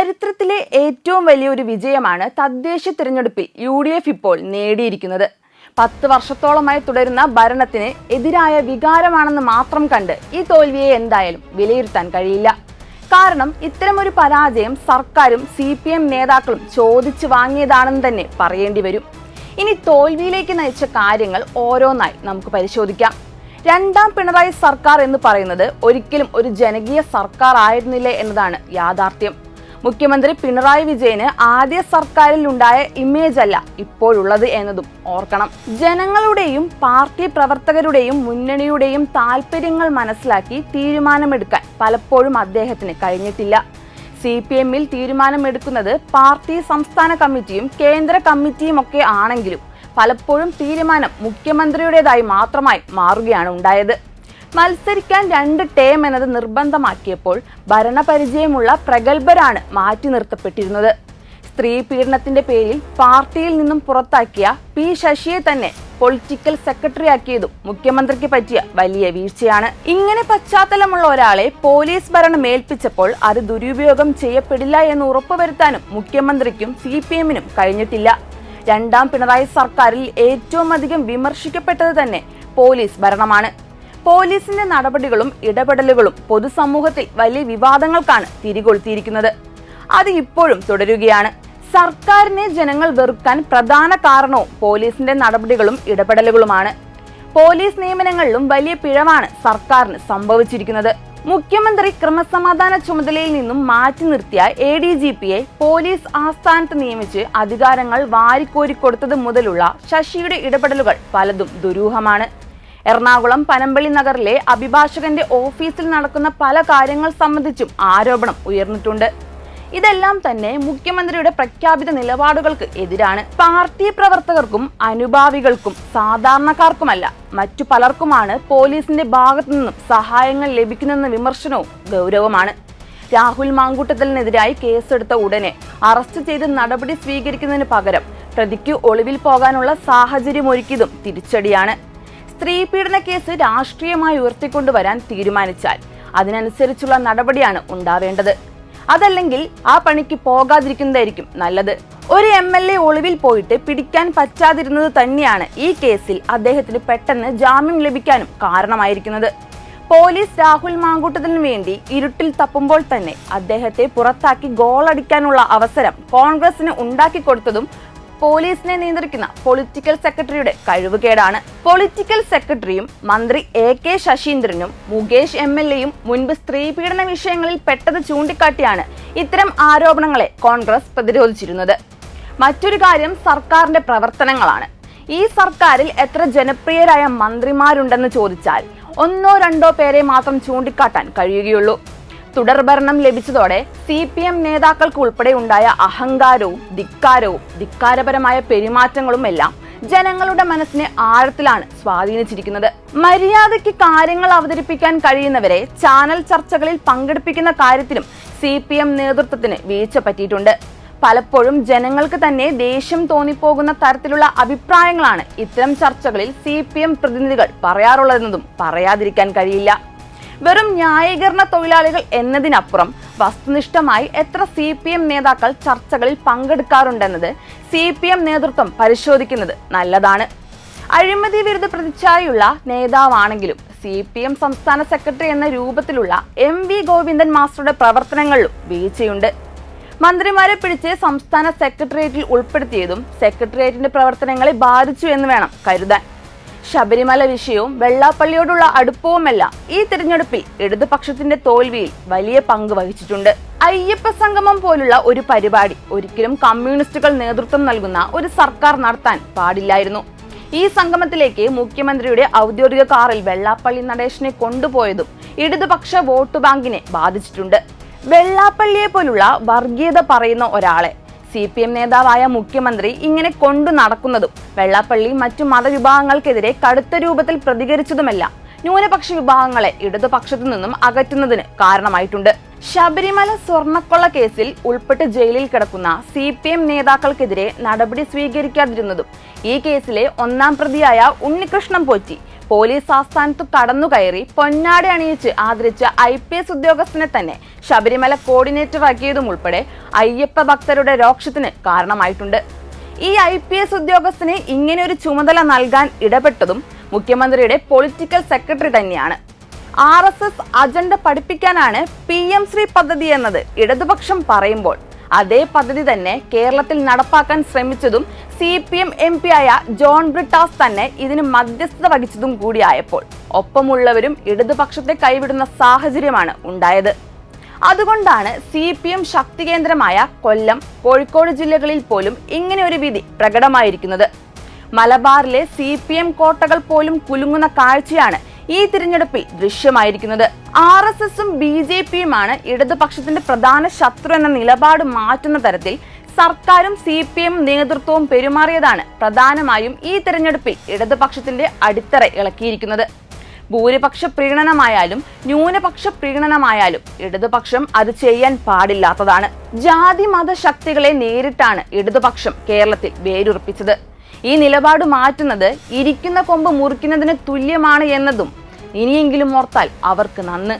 ചരിത്രത്തിലെ ഏറ്റവും വലിയൊരു വിജയമാണ് തദ്ദേശ തിരഞ്ഞെടുപ്പിൽ UDF ഇപ്പോൾ നേടിയിരിക്കുന്നത്. 10 വർഷത്തോളമായി തുടരുന്ന ഭരണത്തിന് എതിരായ വികാരമാണെന്ന് മാത്രം കണ്ട് ഈ തോൽവിയെ എന്തായാലും വിലയിരുത്താൻ കഴിയില്ല. കാരണം ഇത്തരമൊരു പരാജയം സർക്കാരും CPM നേതാക്കളും ചോദിച്ചു വാങ്ങിയതാണെന്ന് തന്നെ പറയേണ്ടി വരും. ഇനി തോൽവിയിലേക്ക് നയിച്ച കാര്യങ്ങൾ ഓരോന്നായി നമുക്ക് പരിശോധിക്കാം. രണ്ടാം പിണറായി സർക്കാർ എന്ന് പറയുന്നത് ഒരിക്കലും ഒരു ജനകീയ സർക്കാർ ആയിരുന്നില്ല എന്നതാണ് യാഥാർത്ഥ്യം. മുഖ്യമന്ത്രി പിണറായി വിജയന് ആദ്യ സർക്കാരിൽ ഉണ്ടായ ഇമേജ് അല്ല ഇപ്പോഴുള്ളത് എന്നതും ഓർക്കണം. ജനങ്ങളുടെയും പാർട്ടി പ്രവർത്തകരുടെയും മുന്നണിയുടെയും താല്പര്യങ്ങൾ മനസ്സിലാക്കി തീരുമാനമെടുക്കാൻ പലപ്പോഴും അദ്ദേഹത്തിന് കഴിഞ്ഞിട്ടില്ല. CPM-ൽ തീരുമാനമെടുക്കുന്നത് പാർട്ടി സംസ്ഥാന കമ്മിറ്റിയും കേന്ദ്ര കമ്മിറ്റിയും ഒക്കെ ആണെങ്കിലും പലപ്പോഴും തീരുമാനം മുഖ്യമന്ത്രിയുടേതായി മാത്രമായി മാറുകയാണ് ഉണ്ടായത്. മത്സരിക്കാൻ 2 ടേം എന്നത് നിർബന്ധമാക്കിയപ്പോൾ ഭരണപരിചയമുള്ള പ്രഗത്ഭരാണ് മാറ്റി നിർത്തപ്പെട്ടിരുന്നത്. സ്ത്രീ പീഡനത്തിന്റെ പേരിൽ പാർട്ടിയിൽ നിന്നും പുറത്താക്കിയ P. ശശിയെ തന്നെ പൊളിറ്റിക്കൽ സെക്രട്ടറി ആക്കിയതും മുഖ്യമന്ത്രിക്ക് പറ്റിയ വലിയ വീഴ്ചയാണ്. ഇങ്ങനെ പശ്ചാത്തലമുള്ള ഒരാളെ പോലീസ് ഭരണം ഏൽപ്പിച്ചപ്പോൾ അത് ദുരുപയോഗം ചെയ്യപ്പെടില്ല എന്ന് ഉറപ്പുവരുത്താനും മുഖ്യമന്ത്രിക്കും CPM-നും കഴിഞ്ഞിട്ടില്ല. രണ്ടാം പിണറായി സർക്കാരിൽ ഏറ്റവും അധികം വിമർശിക്കപ്പെട്ടത് തന്നെ പോലീസ് ഭരണമാണ്. പോലീസിന്റെ നടപടികളും ഇടപെടലുകളും പൊതുസമൂഹത്തിൽ വലിയ വിവാദങ്ങൾക്കാണ് തിരികൊളുത്തിയിരിക്കുന്നത്. അത് ഇപ്പോഴും തുടരുകയാണ്. സർക്കാരിനെ ജനങ്ങൾ വെറുക്കാൻ പ്രധാന കാരണവും പോലീസിന്റെ നടപടികളും ഇടപെടലുകളുമാണ്. പോലീസ് നിയമനങ്ങളിലും വലിയ പിഴവാണ് സർക്കാരിന് സംഭവിച്ചിരിക്കുന്നത്. മുഖ്യമന്ത്രി ക്രമസമാധാന ചുമതലയിൽ നിന്നും മാറ്റി നിർത്തിയ ADGP-യെ പോലീസ് ആസ്ഥാനത്ത് നിയമിച്ച് അധികാരങ്ങൾ വാരിക്കോരിക്കൊടുത്തത് മുതലുള്ള ശശിയുടെ ഇടപെടലുകൾ പലതും ദുരൂഹമാണ്. എറണാകുളം പനമ്പള്ളി നഗറിലെ അഭിഭാഷകന്റെ ഓഫീസിൽ നടക്കുന്ന പല കാര്യങ്ങൾ സംബന്ധിച്ചും ആരോപണം ഉയർന്നിട്ടുണ്ട്. ഇതെല്ലാം തന്നെ മുഖ്യമന്ത്രിയുടെ പ്രഖ്യാപിത നിലപാടുകൾക്ക് എതിരാണ്. പാർട്ടി പ്രവർത്തകർക്കും അനുഭാവികൾക്കും സാധാരണക്കാർക്കുമല്ല മറ്റു പലർക്കുമാണ് പോലീസിന്റെ ഭാഗത്തു നിന്നും സഹായങ്ങൾ ലഭിക്കുന്നതെന്ന വിമർശനവും ഗൗരവമാണ്. രാഹുൽ മാങ്കൂട്ടത്തിനെതിരായി കേസെടുത്ത ഉടനെ അറസ്റ്റ് ചെയ്ത് നടപടി സ്വീകരിക്കുന്നതിന് പകരം പ്രതിക്ക് ഒളിവിൽ പോകാനുള്ള സാഹചര്യം ഒരുക്കിയതും തിരിച്ചടിയാണ്. സ്ത്രീ പീഡന കേസ് രാഷ്ട്രീയമായി ഉയർത്തിക്കൊണ്ടുവരാൻ തീരുമാനിച്ചാൽ അതിനനുസരിച്ചുള്ള നടപടിയാണ് ഉണ്ടാവേണ്ടത്. അതല്ലെങ്കിൽ ആ പണിക്ക് പോകാതിരിക്കുന്നതായിരിക്കും നല്ലത്. ഒരു MLA ഒളിവിൽ പോയിട്ട് പിടിക്കാൻ പറ്റാതിരുന്നത് തന്നെയാണ് ഈ കേസിൽ അദ്ദേഹത്തിന് പെട്ടെന്ന് ജാമ്യം ലഭിക്കാനും കാരണമായിരിക്കുന്നത്. പോലീസ് രാഹുൽ മാങ്കൂട്ടത്തിന് വേണ്ടി ഇരുട്ടിൽ തപ്പുമ്പോൾ തന്നെ അദ്ദേഹത്തെ പുറത്താക്കി ഗോളടിക്കാനുള്ള അവസരം കോൺഗ്രസിന് ഉണ്ടാക്കിക്കൊടുത്തതും പോലീസിനെ നിയന്ത്രിക്കുന്ന പൊളിറ്റിക്കൽ സെക്രട്ടറിയുടെ കഴിവുകേടാണ്. പൊളിറ്റിക്കൽ സെക്രട്ടറിയും മന്ത്രി AK ശശീന്ദ്രനും മുകേഷ് MLA-യും മുൻപ് സ്ത്രീ പീഡന വിഷയങ്ങളിൽ പെട്ടത് ചൂണ്ടിക്കാട്ടിയാണ് ഇത്തരം ആരോപണങ്ങളെ കോൺഗ്രസ് പ്രതിരോധിച്ചിരുന്നത്. മറ്റൊരു കാര്യം സർക്കാരിന്റെ പ്രവർത്തനങ്ങളാണ്. ഈ സർക്കാരിൽ എത്ര ജനപ്രിയരായ മന്ത്രിമാരുണ്ടെന്ന് ചോദിച്ചാൽ 1-2 പേരെ മാത്രം ചൂണ്ടിക്കാട്ടാൻ കഴിയുകയുള്ളൂ. തുടർഭരണം ലഭിച്ചതോടെ CPM നേതാക്കൾക്ക് ഉൾപ്പെടെ ഉണ്ടായ അഹങ്കാരവും ധിക്കാരപരമായ പെരുമാറ്റങ്ങളും എല്ലാം ജനങ്ങളുടെ മനസ്സിനെ ആഴത്തിലാണ് സ്വാധീനിച്ചിരിക്കുന്നത്. മര്യാദയ്ക്ക് കാര്യങ്ങൾ അവതരിപ്പിക്കാൻ കഴിയുന്നവരെ ചാനൽ ചർച്ചകളിൽ പങ്കെടുപ്പിക്കുന്ന കാര്യത്തിലും CPM നേതൃത്വത്തിന് വീഴ്ച പറ്റിയിട്ടുണ്ട്. പലപ്പോഴും ജനങ്ങൾക്ക് തന്നെ ദേഷ്യം തോന്നിപ്പോകുന്ന തരത്തിലുള്ള അഭിപ്രായങ്ങളാണ് ഇത്തരം ചർച്ചകളിൽ CPM പ്രതിനിധികൾ പറയാറുള്ളതെന്നതും പറയാതിരിക്കാൻ കഴിയില്ല. വെറും ന്യായീകരണ തൊഴിലാളികൾ എന്നതിനപ്പുറം വസ്തുനിഷ്ഠമായി എത്ര CPM നേതാക്കൾ ചർച്ചകളിൽ പങ്കെടുക്കാറുണ്ടെന്നത് CPM നേതൃത്വം പരിശോധിക്കുന്നത് നല്ലതാണ്. അഴിമതി വിരുദ്ധ പ്രതിച്ഛായയുള്ള നേതാവാണെങ്കിലും CPM സംസ്ഥാന സെക്രട്ടറി എന്ന രൂപത്തിലുള്ള MV ഗോവിന്ദൻ മാസ്റ്ററുടെ പ്രവർത്തനങ്ങളിലും വീഴ്ചയുണ്ട്. മന്ത്രിമാരെ പിടിച്ച് സംസ്ഥാന സെക്രട്ടേറിയറ്റിൽ ഉൾപ്പെടുത്തിയതും സെക്രട്ടേറിയറ്റിന്റെ പ്രവർത്തനങ്ങളെ ബാധിച്ചു എന്ന് വേണം കരുതാൻ. ശബരിമല വിഷയവും വെള്ളാപ്പള്ളിയോടുള്ള അടുപ്പവുമെല്ലാം ഈ തിരഞ്ഞെടുപ്പിൽ ഇടതുപക്ഷത്തിന്റെ തോൽവിയിൽ വലിയ പങ്ക് വഹിച്ചിട്ടുണ്ട്. അയ്യപ്പ സംഗമം പോലുള്ള ഒരു പരിപാടി ഒരിക്കലും കമ്മ്യൂണിസ്റ്റുകൾ നേതൃത്വം നൽകുന്ന ഒരു സർക്കാർ നടത്താൻ പാടില്ലായിരുന്നു. ഈ സംഗമത്തിലേക്ക് മുഖ്യമന്ത്രിയുടെ ഔദ്യോഗിക കാറിൽ വെള്ളാപ്പള്ളി നടേശനെ കൊണ്ടുപോയതും ഇടതുപക്ഷ വോട്ട് ബാങ്കിനെ ബാധിച്ചിട്ടുണ്ട്. വെള്ളാപ്പള്ളിയെ പോലുള്ള വർഗീയത പറയുന്ന ഒരാളെ CPM നേതാവായ മുഖ്യമന്ത്രി ഇങ്ങനെ കൊണ്ടു നടക്കുന്നതും വെള്ളാപ്പള്ളി മറ്റു മതവിഭാഗങ്ങൾക്കെതിരെ കടുത്ത രൂപത്തിൽ പ്രതികരിച്ചതുമെല്ലാം ന്യൂനപക്ഷ വിഭാഗങ്ങളെ ഇടതുപക്ഷത്തു നിന്നും അകറ്റുന്നതിന് കാരണമായിട്ടുണ്ട്. ശബരിമല സ്വർണ്ണക്കൊള്ള കേസിൽ ഉൾപ്പെട്ട് ജയിലിൽ കിടക്കുന്ന CPM നേതാക്കൾക്കെതിരെ നടപടി സ്വീകരിക്കാതിരുന്നതും ഈ കേസിലെ 1-ാം പ്രതിയായ ഉണ്ണികൃഷ്ണൻ പോറ്റി പോലീസ് ആസ്ഥാനത്ത് കടന്നുകയറി പൊന്നാട അണിയിച്ച് ആദരിച്ച IPS ഉദ്യോഗസ്ഥനെ തന്നെ ശബരിമല കോർഡിനേറ്റർ ആക്കിയതും ഉൾപ്പെടെ അയ്യപ്പ ഭക്തരുടെ രോക്ഷത്തിന് കാരണമായിട്ടുണ്ട്. ഈ IPS ഉദ്യോഗസ്ഥന് ഇങ്ങനെ ഒരു ചുമതല നൽകാൻ ഇടപെട്ടതും മുഖ്യമന്ത്രിയുടെ പൊളിറ്റിക്കൽ സെക്രട്ടറി തന്നെയാണ്. RSS അജണ്ട പഠിപ്പിക്കാനാണ് PM ശ്രീ പദ്ധതി എന്നത് ഇടതുപക്ഷം പറയുമ്പോൾ അതേ പദ്ധതി തന്നെ കേരളത്തിൽ നടപ്പാക്കാൻ ശ്രമിച്ചതും CPM MP ആയ ജോൺ ബ്രിട്ടാസ് തന്നെ ഇതിന് മധ്യസ്ഥത വഹിച്ചതും കൂടിയായപ്പോൾ ഒപ്പമുള്ളവരും ഇടതുപക്ഷത്തെ കൈവിടുന്ന സാഹചര്യമാണ് ഉണ്ടായത്. അതുകൊണ്ടാണ് CPM ശക്തി കേന്ദ്രമായ കൊല്ലം, കോഴിക്കോട് ജില്ലകളിൽ പോലും ഇങ്ങനെ ഒരു വിധി പ്രകടമായിരിക്കുന്നത്. മലബാറിലെ CPM കോട്ടകൾ പോലും കുലുങ്ങുന്ന കാഴ്ചയാണ് ഈ തിരഞ്ഞെടുപ്പിൽ ദൃശ്യമായിരിക്കുന്നത്. RSSും BJPയുമാണ് ഇടതുപക്ഷത്തിന്റെ പ്രധാന ശത്രു എന്ന നിലപാട് മാറ്റുന്ന തരത്തിൽ സർക്കാരും CPM നേതൃത്വവും പെരുമാറിയതാണ് പ്രധാനമായും ഈ തിരഞ്ഞെടുപ്പിൽ ഇടതുപക്ഷത്തിന്റെ അടിത്തറ ഇളക്കിയിരിക്കുന്നത്. ഭൂരിപക്ഷ പ്രീണനമായാലും ന്യൂനപക്ഷ പ്രീണനമായാലും ഇടതുപക്ഷം അത് ചെയ്യാൻ പാടില്ലാത്തതാണ്. ജാതി മത ശക്തികളെ നേരിട്ടാണ് ഇടതുപക്ഷം കേരളത്തിൽ വേരുറപ്പിച്ചത്. ഈ നിലപാട് മാറ്റുന്നത് ഇരിക്കുന്ന കൊമ്പ് മുറിക്കുന്നതിന് തുല്യമാണ് എന്നതും ഇനിയെങ്കിലും ഓർത്താൽ അവർക്ക് നന്ന്.